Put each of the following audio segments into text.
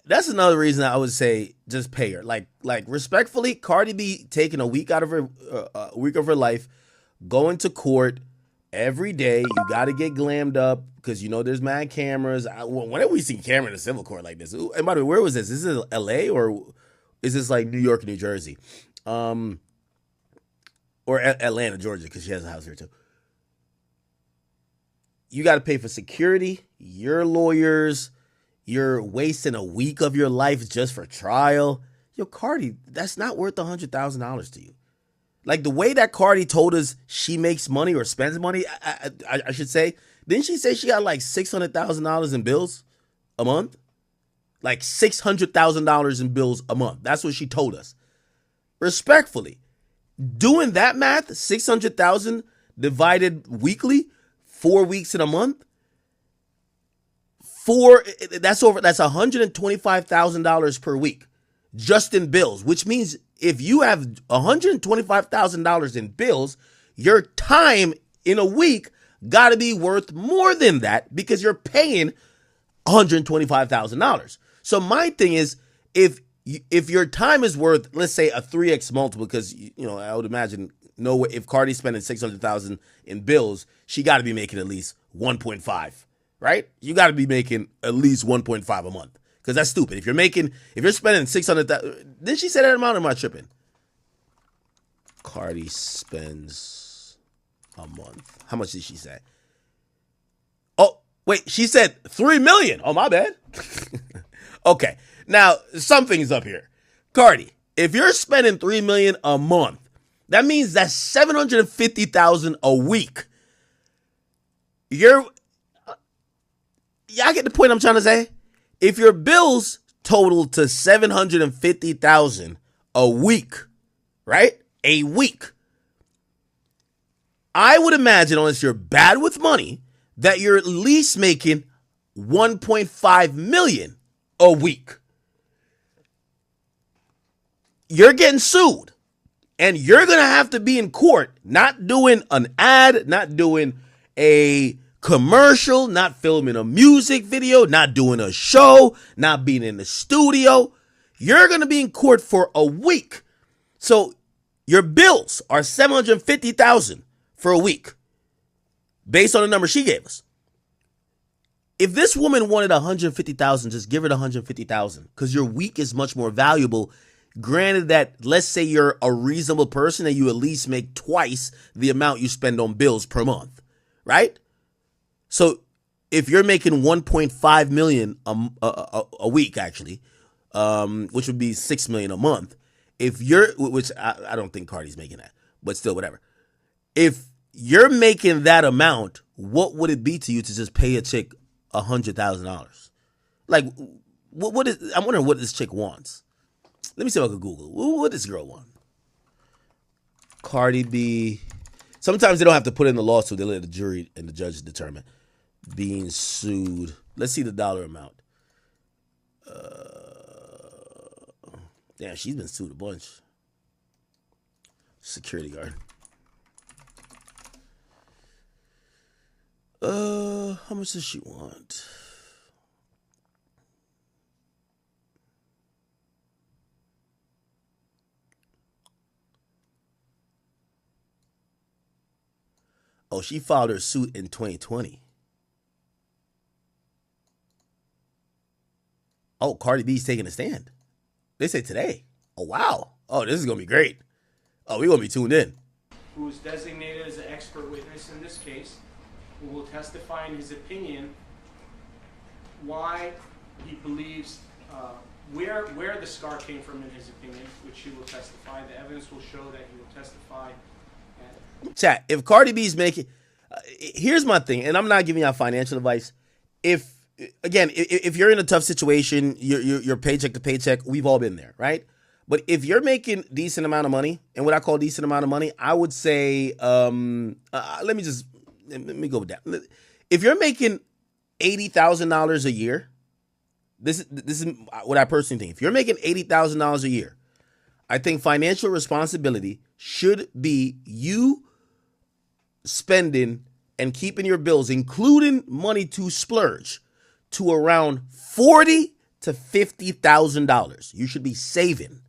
That's another reason I would say just pay her. Like respectfully, Cardi B taking a week out of her a week of her life, going to court every day. You got to get glammed up because you know there's mad cameras. When have we seen camera in a civil court like this? And by the way, where was this? Is this L.A. or is this like New York, New Jersey, or Atlanta, Georgia? Because she has a house here too. You got to pay for security, your lawyers. You're wasting a week of your life just for trial. Yo, Cardi, that's not worth $100,000 to you. Like the way that Cardi told us she makes money or spends money, I should say, didn't she say she got like $600,000 in bills a month? Like $600,000 in bills a month. That's what she told us. Respectfully, doing that math, 600,000 divided weekly, 4 weeks in a month, that's $125,000 per week just in bills, which means if you have $125,000 in bills, your time in a week got to be worth more than that because you're paying $125,000. So my thing is, if your time is worth, let's say, a 3x multiple, because I would imagine if Cardi's spending 600,000 in bills, she got to be making at least 1.5. Right? You got to be making at least 1.5 a month because that's stupid. If you're spending 600,000, didn't she say that amount? Or am I tripping? Cardi spends a month. How much did she say? Oh, wait, she said 3 million. Oh, my bad. Okay, now something's up here. Cardi, if you're spending 3 million a month, that means that's 750,000 a week. Y'all get the point I'm trying to say? If your bills total to 750,000 a week, right? A week. I would imagine, unless you're bad with money, that you're at least making 1.5 million a week. You're getting sued. And you're going to have to be in court, not doing an ad, not doing a commercial, not filming a music video, not doing a show, not being in the studio. You're going to be in court for a week. So your bills are 750,000 for a week based on the number she gave us. If this woman wanted 150,000, just give her the 150,000 because your week is much more valuable. Granted that, let's say you're a reasonable person and you at least make twice the amount you spend on bills per month, right? So if you're making 1.5 million a week, actually, which would be 6 million a month, which I don't think Cardi's making that, but still, whatever. If you're making that amount, what would it be to you to just pay a chick $100,000? Like, I'm wondering what this chick wants. Let me see if I can Google. What does this girl want? Cardi B. Sometimes they don't have to put in the lawsuit. They let the jury and the judge determine. Being sued. Let's see the dollar amount. Damn, she's been sued a bunch. Security guard. How much does she want? Oh, she filed her suit in 2020. Oh, Cardi B's taking a stand. They say today. Oh, wow. Oh, this is going to be great. Oh, we're going to be tuned in. Who is designated as an expert witness in this case, who will testify in his opinion why he believes, where the scar came from in his opinion, which he will testify. The evidence will show that he will testify. Chat, if Cardi B's making, here's my thing, and I'm not giving y'all financial advice. If you're in a tough situation, you're paycheck to paycheck, we've all been there, right? But if you're making decent amount of money, and what I call decent amount of money, I would say, let me go with that. If you're making $80,000 a year, this is what I personally think. If you're making $80,000 a year, I think financial responsibility should be you spending and keeping your bills, including money to splurge, to around 40 to $50,000 you should be saving.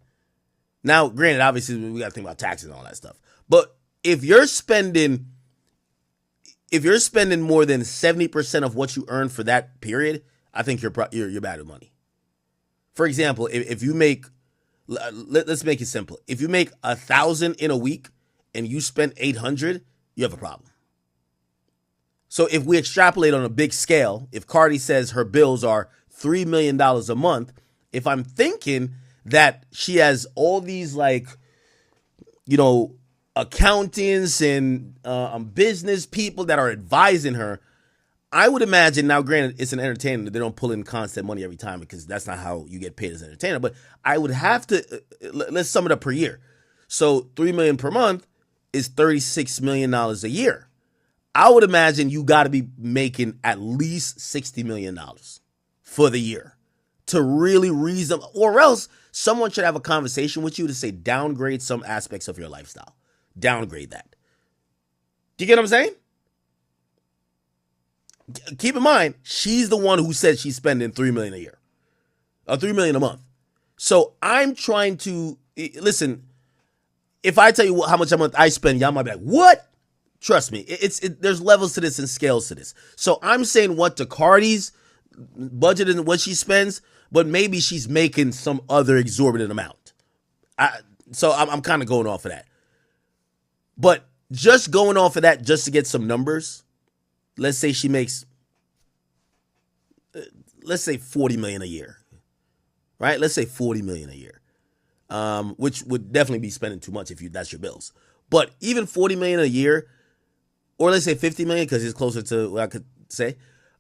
Now, granted, obviously we got to think about taxes and all that stuff. But if you're spending more than 70% of what you earn for that period, I think you're bad with money. For example, if you make, let's make it simple. If you make 1,000 in a week and you spend 800, you have a problem. So if we extrapolate on a big scale, if Cardi says her bills are $3 million a month, if I'm thinking that she has all these accountants and business people that are advising her, I would imagine, now granted, it's an entertainer, they don't pull in constant money every time because that's not how you get paid as an entertainer, but I would have to, let's sum it up per year. So $3 million per month is $36 million a year. I would imagine you got to be making at least $60 million for the year to really reason, or else someone should have a conversation with you to say downgrade some aspects of your lifestyle. Downgrade that. Do you get what I'm saying? Keep in mind, she's the one who said she's spending $3 million a year, or $3 million a month. So I'm trying to listen. If I tell you how much a month I spend, y'all might be like, "What?" Trust me, there's levels to this and scales to this. So I'm saying what to Cardi's budget and what she spends, but maybe she's making some other exorbitant amount. So I'm kind of going off of that. But just going off of that, just to get some numbers, let's say she makes, let's say $40 million a year, right? Let's say $40 million a year, which would definitely be spending too much if that's your bills. But even $40 million a year, or let's say $50 million, because it's closer to what I could say,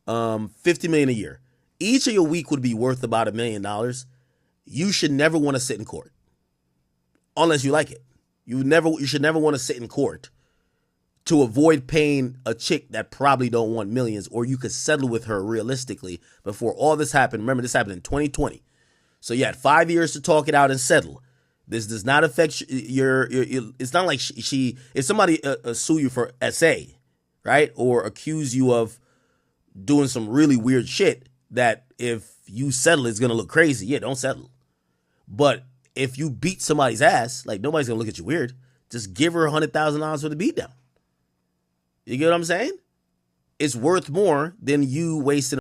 $50 million a year. Each of your week would be worth about $1 million. You should never want to sit in court unless you like it. You should never want to sit in court to avoid paying a chick that probably don't want millions, or you could settle with her realistically before all this happened. Remember, this happened in 2020. So you had 5 years to talk it out and settle. This does not affect your it's not like if somebody sue you for SA, right? Or accuse you of doing some really weird shit that if you settle, it's going to look crazy. Yeah, don't settle. But if you beat somebody's ass, like, nobody's going to look at you weird. Just give her $100,000 for the beatdown. You get what I'm saying? It's worth more than you wasting